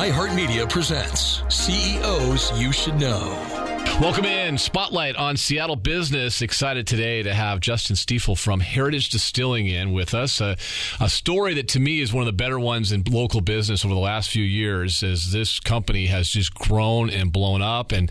iHeartMedia presents CEOs You Should Know. Welcome in. Spotlight on Seattle business. Excited today to have Justin Stiefel from Heritage Distilling in with us. A story that to me is one of the better ones in local business over the last few years, as this company has just grown and blown up. And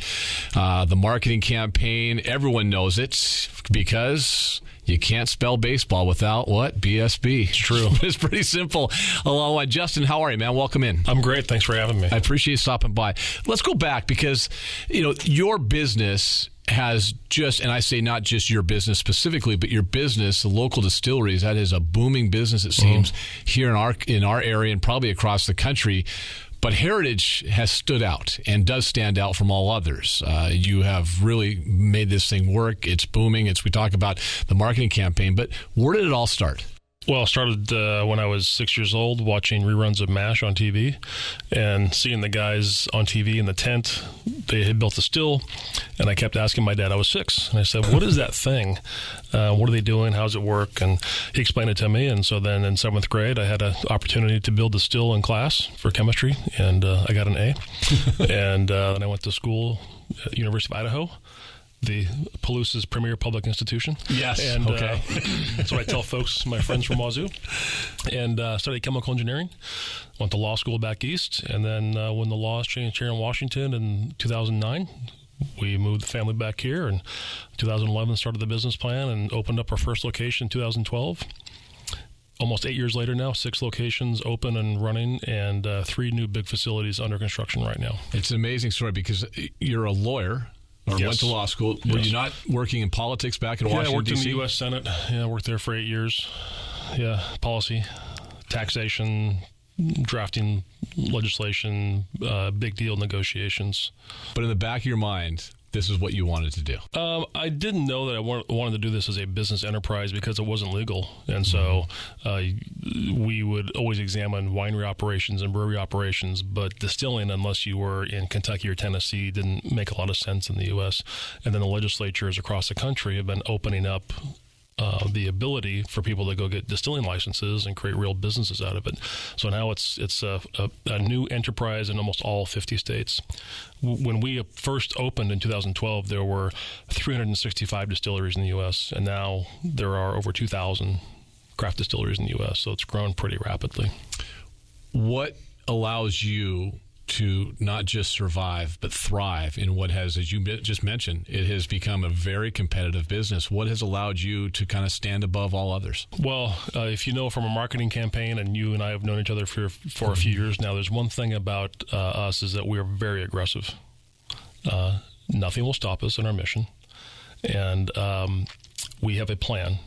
the marketing campaign, everyone knows it because you can't spell baseball without what? BSB. It's true. It's pretty simple. Hello, Justin, how are you, man? Welcome in. I'm great. Thanks for having me. I appreciate you stopping by. Let's go back because, your business has just, and I say not just your business specifically, but your business, the local distilleries, that is a booming business, it seems, here in our area and probably across the country. But Heritage has stood out and does stand out from all others. You have really made this thing work. It's booming. We talk about the marketing campaign, but where did it all start? Well, it started when I was 6 years old, watching reruns of MASH on TV and seeing the guys on TV in the tent. They had built a still, and I kept asking my dad. I was 6, and I said, what is that thing? What are they doing? How does it work? And he explained it to me, and so then in 7th grade, I had an opportunity to build a still in class for chemistry, and I got an A. And then I went to school at University of Idaho, the Palous's premier public institution. Yes. And okay. That's what I tell folks, my friends from Wazoo. And studied chemical engineering. Went to law school back east. And then when the laws changed here in Washington in 2009, we moved the family back here. And 2011 started the business plan and opened up our first location in 2012. Almost 8 years later now, 6 locations open and running, and 3 new big facilities under construction right now. It's an amazing story because you're a lawyer. Or yes. Went to law school. Yes. Were you not working in politics back in Washington, I worked D.C.? in the U.S. Senate. I worked there for 8 years. Policy, taxation, drafting legislation, big deal negotiations. But in the back of your mind, this is what you wanted to do. I didn't know that I wanted to do this as a business enterprise because it wasn't legal. And so we would always examine winery operations and brewery operations, but distilling, unless you were in Kentucky or Tennessee, didn't make a lot of sense in the U.S. And then the legislatures across the country have been opening up the ability for people to go get distilling licenses and create real businesses out of it. So now it's a new enterprise in almost all 50 states. When we first opened in 2012, there were 365 distilleries in the U.S., and now there are over 2,000 craft distilleries in the U.S., so it's grown pretty rapidly. What allows you to not just survive, but thrive in what has, as you just mentioned, it has become a very competitive business? What has allowed you to kind of stand above all others? Well, if you know from a marketing campaign, and you and I have known each other for a few years now, there's one thing about us is that we are very aggressive. Nothing will stop us in our mission. And we have a plan.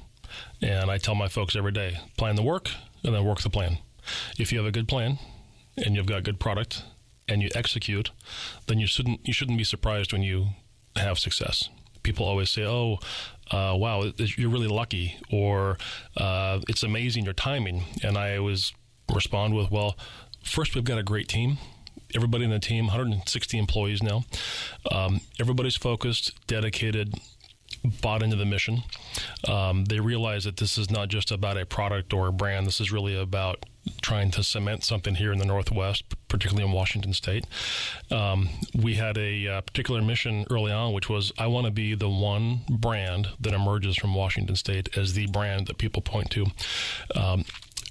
And I tell my folks every day, plan the work and then work the plan. If you have a good plan and you've got a good product and you execute, then you shouldn't be surprised when you have success. People always say, wow, you're really lucky, or it's amazing your timing. And I always respond with, well, first, we've got a great team. Everybody in the team, 160 employees now. Everybody's focused, dedicated, bought into the mission. They realize that this is not just about a product or a brand. This is really about trying to cement something here in the Northwest, particularly in Washington State. We had a particular mission early on, which was, I want to be the one brand that emerges from Washington State as the brand that people point to.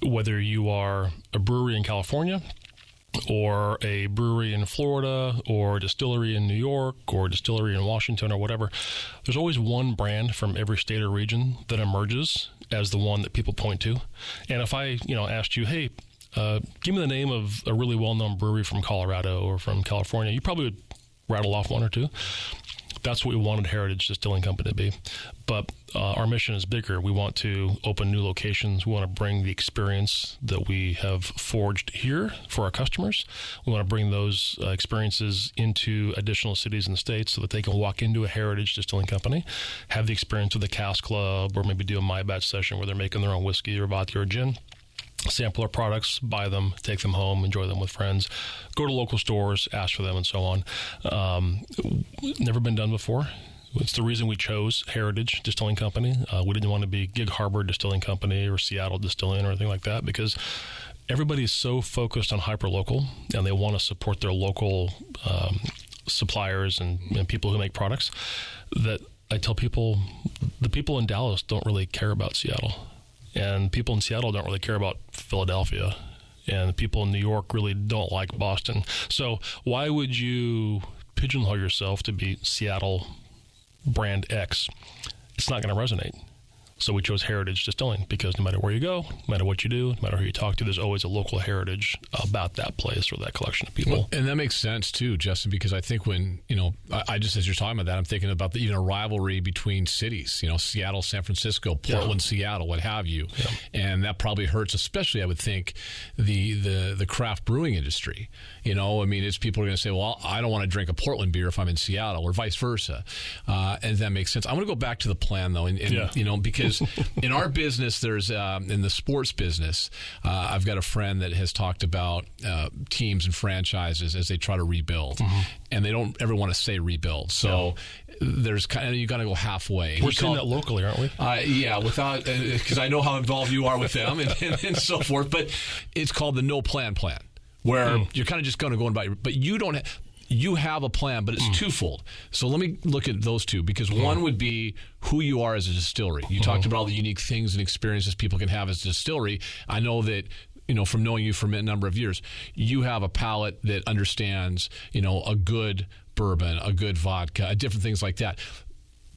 Whether you are a brewery in California, or a brewery in Florida, or a distillery in New York, or a distillery in Washington, or whatever, there's always one brand from every state or region that emerges as the one that people point to. And if I, asked you, hey, give me the name of a really well-known brewery from Colorado or from California, you probably would rattle off one or two. That's what we wanted Heritage Distilling Company to be. But our mission is bigger. We want to open new locations. We want to bring the experience that we have forged here for our customers. We want to bring those experiences into additional cities and states so that they can walk into a Heritage Distilling Company, have the experience with a Cask Club, or maybe do a My Batch session where they're making their own whiskey or vodka or gin. Sample our products, buy them, take them home, enjoy them with friends, go to local stores, ask for them, and so on. Never been done before. It's the reason we chose Heritage Distilling Company. We didn't want to be Gig Harbor Distilling Company or Seattle Distilling or anything like that, because everybody's so focused on hyperlocal, and they want to support their local suppliers and people who make products, that I tell people, the people in Dallas don't really care about Seattle, and people in Seattle don't really care about Philadelphia, and people in New York really don't like Boston. So why would you pigeonhole yourself to be Seattle brand X? It's not going to resonate. So we chose Heritage Distilling because no matter where you go, no matter what you do, no matter who you talk to, there's always a local heritage about that place or that collection of people. Well, and that makes sense too, Justin, because I think when, I just, as you're talking about that, I'm thinking about even a rivalry between cities, Seattle, San Francisco, Portland, Seattle, what have you. Yeah. And that probably hurts, especially I would think the craft brewing industry. It's people are going to say, well, I don't want to drink a Portland beer if I'm in Seattle, or vice versa. And that makes sense. I want to go back to the plan though, because in our business, there's in the sports business, I've got a friend that has talked about teams and franchises as they try to rebuild, and they don't ever want to say rebuild. So there's you got to go halfway. We're seeing that locally, aren't we? Yeah, without because I know how involved you are with them and so forth. But it's called the no plan, where you're kind of just going to go about but you don't. You have a plan, but it's twofold. So let me look at those two, because one would be who you are as a distillery. You talked about all the unique things and experiences people can have as a distillery. I know that, from knowing you for a number of years, you have a palate that understands, a good bourbon, a good vodka, different things like that.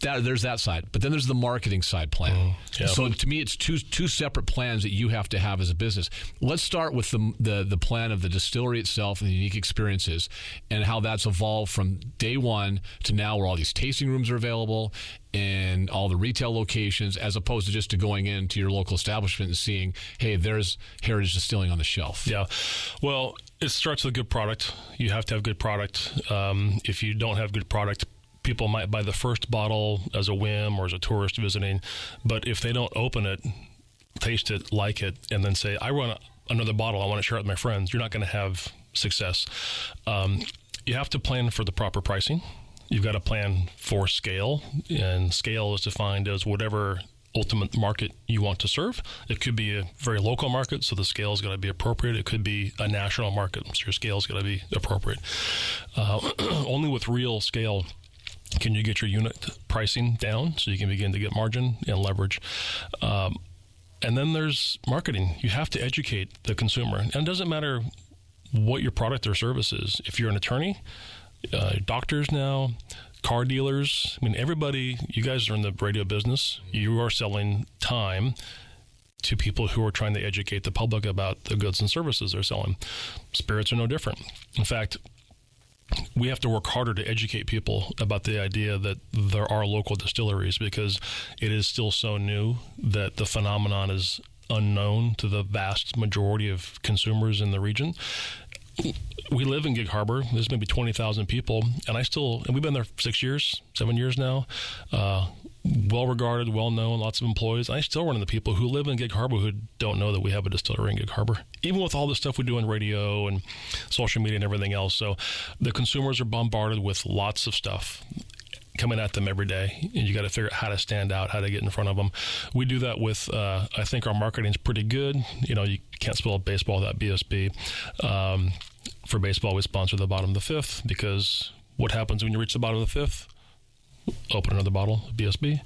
There's that side, but then there's the marketing side plan. So to me, it's two separate plans that you have to have as a business. Let's start with the plan of the distillery itself and the unique experiences, and how that's evolved from day one to now, where all these tasting rooms are available and all the retail locations, as opposed to just to going into your local establishment and seeing, hey, there's Heritage Distilling on the shelf. Yeah, well, it starts with a good product. You have to have good product. If you don't have good product, people might buy the first bottle as a whim or as a tourist visiting, but if they don't open it, taste it, like it, and then say, I want another bottle, I want to share it with my friends, you're not going to have success. You have to plan for the proper pricing. You've got to plan for scale, and scale is defined as whatever ultimate market you want to serve. It could be a very local market, so the scale is going to be appropriate. It could be a national market, so your scale is going to be appropriate. Only with real scale can you get your unit pricing down so you can begin to get margin and leverage. And then there's marketing. You have to educate the consumer. And it doesn't matter what your product or service is. If you're an attorney, doctors now, car dealers, everybody, you guys are in the radio business. You are selling time to people who are trying to educate the public about the goods and services they're selling. Spirits are no different. In fact, we have to work harder to educate people about the idea that there are local distilleries, because it is still so new that the phenomenon is unknown to the vast majority of consumers in the region. We live in Gig Harbor. There's maybe 20,000 people, and we've been there 7 years now. Well-regarded, well-known, lots of employees. I still run into people who live in Gig Harbor who don't know that we have a distillery in Gig Harbor, even with all the stuff we do on radio and social media and everything else. So the consumers are bombarded with lots of stuff coming at them every day, and you got to figure out how to stand out, how to get in front of them. We do that with, I think our marketing's pretty good. You can't spell baseball without BSB. For baseball, we sponsor the bottom of the fifth, because what happens when you reach the bottom of the fifth? Open another bottle of BSB.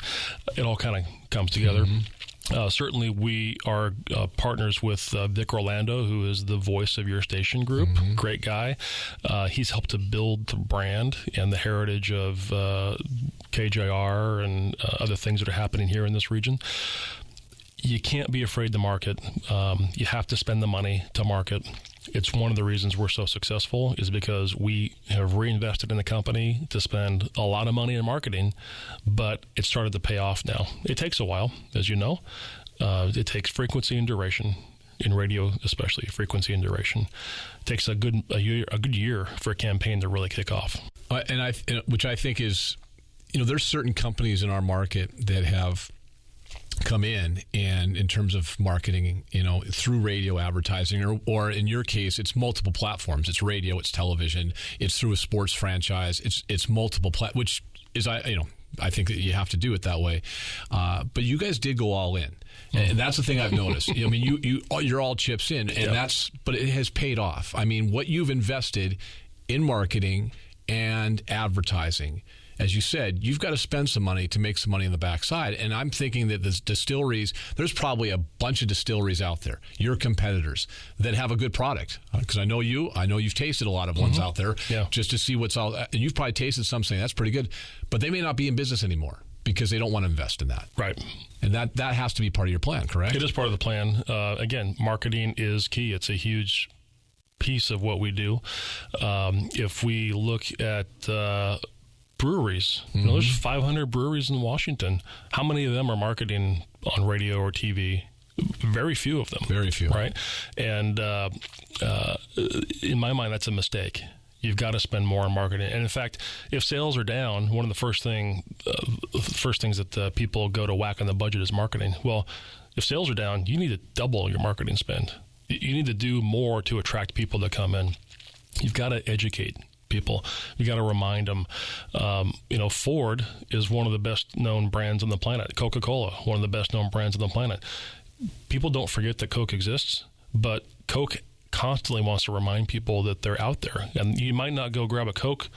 It all kind of comes together. Certainly, we are partners with Vic Orlando, who is the voice of your station group. Great guy. He's helped to build the brand and the heritage of KJR and other things that are happening here in this region. You can't be afraid to market. You have to spend the money to market. It's one of the reasons we're so successful, is because we have reinvested in the company to spend a lot of money in marketing, but it started to pay off now. It takes a while, as you know. It takes frequency and duration. In radio, especially, frequency and duration. It takes a good year for a campaign to really kick off. Which I think is, there's certain companies in our market that have come in, and in terms of marketing, through radio advertising, or in your case, it's multiple platforms. It's radio, it's television, it's through a sports franchise, it's multiple which is, I think that you have to do it that way. But you guys did go all in. And that's the thing I've noticed. I mean, you're all chips in, and but it has paid off. I mean, what you've invested in marketing and advertising, as you said, you've got to spend some money to make some money on the backside. And I'm thinking that the distilleries, there's probably a bunch of distilleries out there, your competitors, that have a good product. Because I know you've tasted a lot of ones out there just to see what's all. And you've probably tasted some saying that's pretty good, but they may not be in business anymore because they don't want to invest in that. Right. And that has to be part of your plan, correct? It is part of the plan. Again, marketing is key. It's a huge piece of what we do. If we look at breweries, there's 500 breweries in Washington. How many of them are marketing on radio or TV? Very few of them. Very few. Right? And in my mind, that's a mistake. You've got to spend more on marketing. And in fact, if sales are down, one of the first things that people go to whack on the budget is marketing. Well, if sales are down, you need to double your marketing spend. You need to do more to attract people to come in. You've got to educate people. You got to remind them. Ford is one of the best known brands on the planet. Coca-Cola, one of the best known brands on the planet. People don't forget that Coke exists, but Coke constantly wants to remind people that they're out there. And you might not go grab a Coke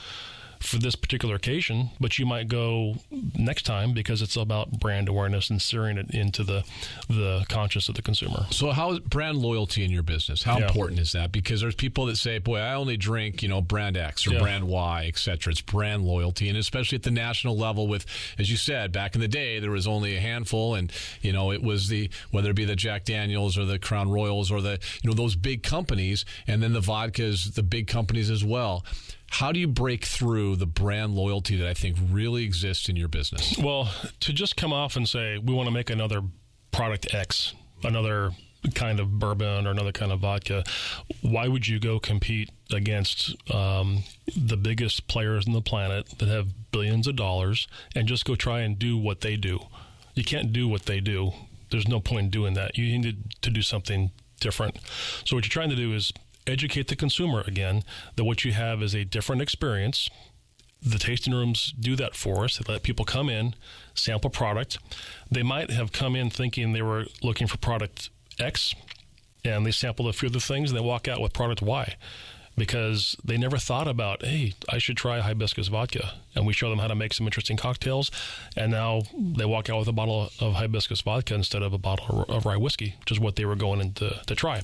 for this particular occasion, but you might go next time because it's about brand awareness and searing it into the conscience of the consumer. So how is brand loyalty in your business? How important is that? Because there's people that say, boy, I only drink, brand X or brand Y, et cetera. It's brand loyalty. And especially at the national level with, as you said, back in the day, there was only a handful. And, it was whether it be the Jack Daniels or the Crown Royals or those big companies, and then the vodkas, the big companies as well. How do you break through the brand loyalty that I think really exists in your business? Well, to just come off and say, we want to make another product X, another kind of bourbon or another kind of vodka, why would you go compete against the biggest players on the planet that have billions of dollars and just go try and do what they do? You can't do what they do. There's no point in doing that. You need to do something different. So what you're trying to do is educate the consumer again that what you have is a different experience. The tasting rooms do that for us. They let people come in, sample product. They might have come in thinking they were looking for product X, and they sampled a few of the things, and they walk out with product Y because they never thought about, hey, I should try hibiscus vodka. And we show them how to make some interesting cocktails, and now they walk out with a bottle of hibiscus vodka instead of a bottle of rye whiskey, which is what they were going in to try.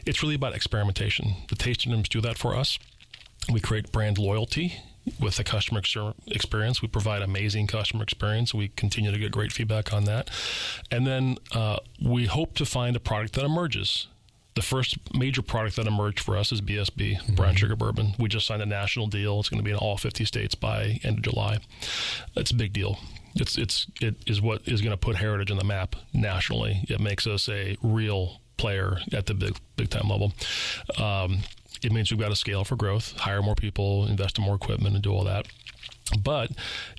It's really about experimentation. The tasting rooms do that for us. We create brand loyalty with the customer experience. We provide amazing customer experience. We continue to get great feedback on that. And then we hope to find a product that emerges. The first major product that emerged for us is BSB, brown sugar bourbon. We just signed a national deal. It's going to be in all 50 states by end of July. It's a big deal. It is what is going to put Heritage on the map nationally. It makes us a real player at the big time level. It means we've got to scale for growth, hire more people, invest in more equipment, and do all that. But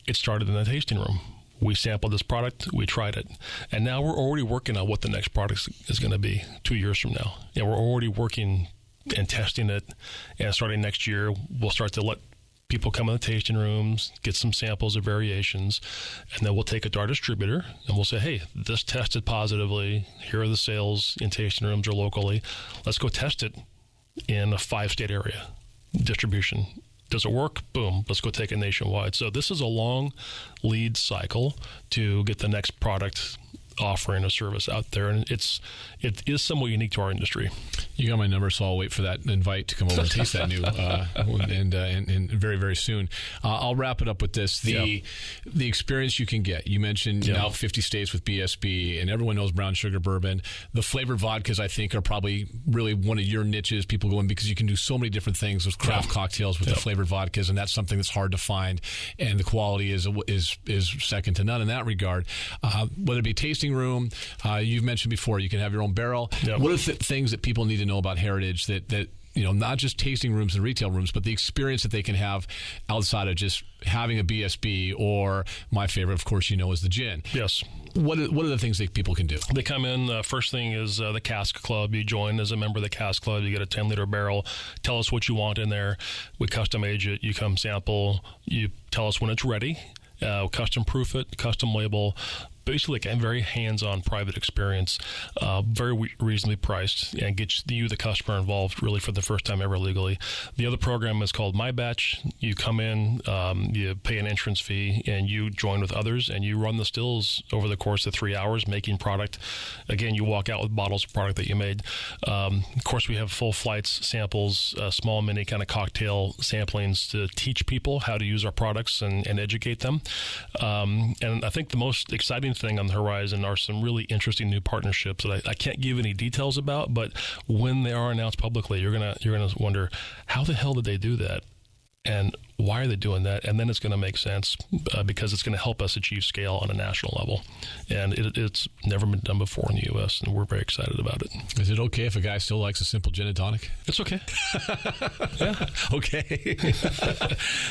it started in the tasting room. We sampled this product, we tried it, and now we're already working on what the next product is going to be 2 years from now. And we're already working and testing it, and starting next year, we'll start to let people come in the tasting rooms, get some samples of variations, and then we'll take it to our distributor, and we'll say, hey, this tested positively. Here are the sales in tasting rooms or locally. Let's go test it in a 5-state area. Distribution. Does it work? Boom. Let's go take it nationwide. So this is a long lead cycle to get the next product offering a service out there, and it is somewhat unique to our industry. You got my number, so I'll wait for that invite to come over and taste that new, and very, very soon. I'll wrap it up with this: the experience you can get. You mentioned now 50 states with BSB, and everyone knows brown sugar bourbon. The flavored vodkas, I think, are probably really one of your niches. People go in because you can do so many different things with craft cocktails with the flavored vodkas, and that's something that's hard to find, and the quality is second to none in that regard. Whether it be tasting room, you've mentioned before, you can have your own barrel. What are the things that people need to know about Heritage that not just tasting rooms and retail rooms, but the experience that they can have outside of just having a BSB, or my favorite, of course, is the gin? Yes. What are the things that people can do? They come in, first thing is the Cask Club. You join as a member of the Cask Club. You get a 10-liter barrel. Tell us what you want in there. We custom age it. You come sample. You tell us when it's ready. custom proof it, custom label, basically like a very hands-on private experience, very reasonably priced, and gets you, the customer, involved really for the first time ever legally. The other program is called My Batch. You come in, you pay an entrance fee, and you join with others, and you run the stills over the course of 3 hours making product. Again, you walk out with bottles of product that you made. Of course, we have full flights, samples, small mini kind of cocktail samplings to teach people how to use our products and educate them. And I think the most exciting thing on the horizon are some really interesting new partnerships that I can't give any details about, but when they are announced publicly, you're gonna wonder, how the hell did they do that? And why are they doing that? And then it's going to make sense because it's going to help us achieve scale on a national level. And it's never been done before in the U.S., and we're very excited about it. Is it okay if a guy still likes a simple gin and tonic? It's okay. Yeah. Okay.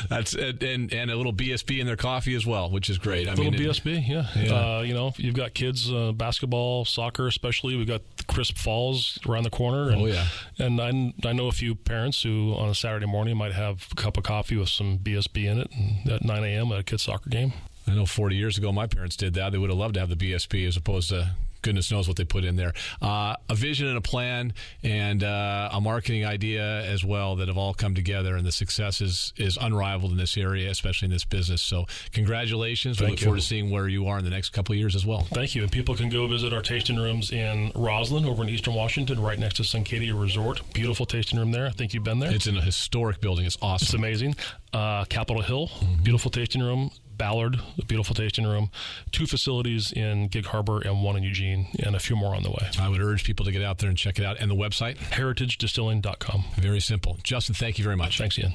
That's and a little BSB in their coffee as well, which is great. BSB, yeah. You've got kids, basketball, soccer especially. We've got the crisp falls around the corner. And, And I know a few parents who on a Saturday morning might have a cup of coffee with some BSB in it at 9 a.m. at a kid's soccer game. I know 40 years ago my parents did that. They would have loved to have the BSB as opposed to goodness knows what they put in there. A vision and a plan and a marketing idea as well that have all come together, and the success is unrivaled in this area, especially in this business. So congratulations. We look forward to seeing where you are in the next couple of years as well. Thank you. And people can go visit our tasting rooms in Roslyn over in Eastern Washington, right next to Suncadia Resort. Beautiful tasting room there. I think you've been there. It's in a historic building. It's awesome. It's amazing. Capitol Hill, beautiful tasting room. Ballard, a beautiful tasting room, 2 facilities in Gig Harbor and 1 in Eugene, and a few more on the way. I would urge people to get out there and check it out. And the website? heritagedistilling.com. Very simple. Justin, thank you very much. Thanks, Ian.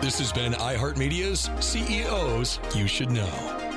This has been iHeartMedia's CEOs You Should Know.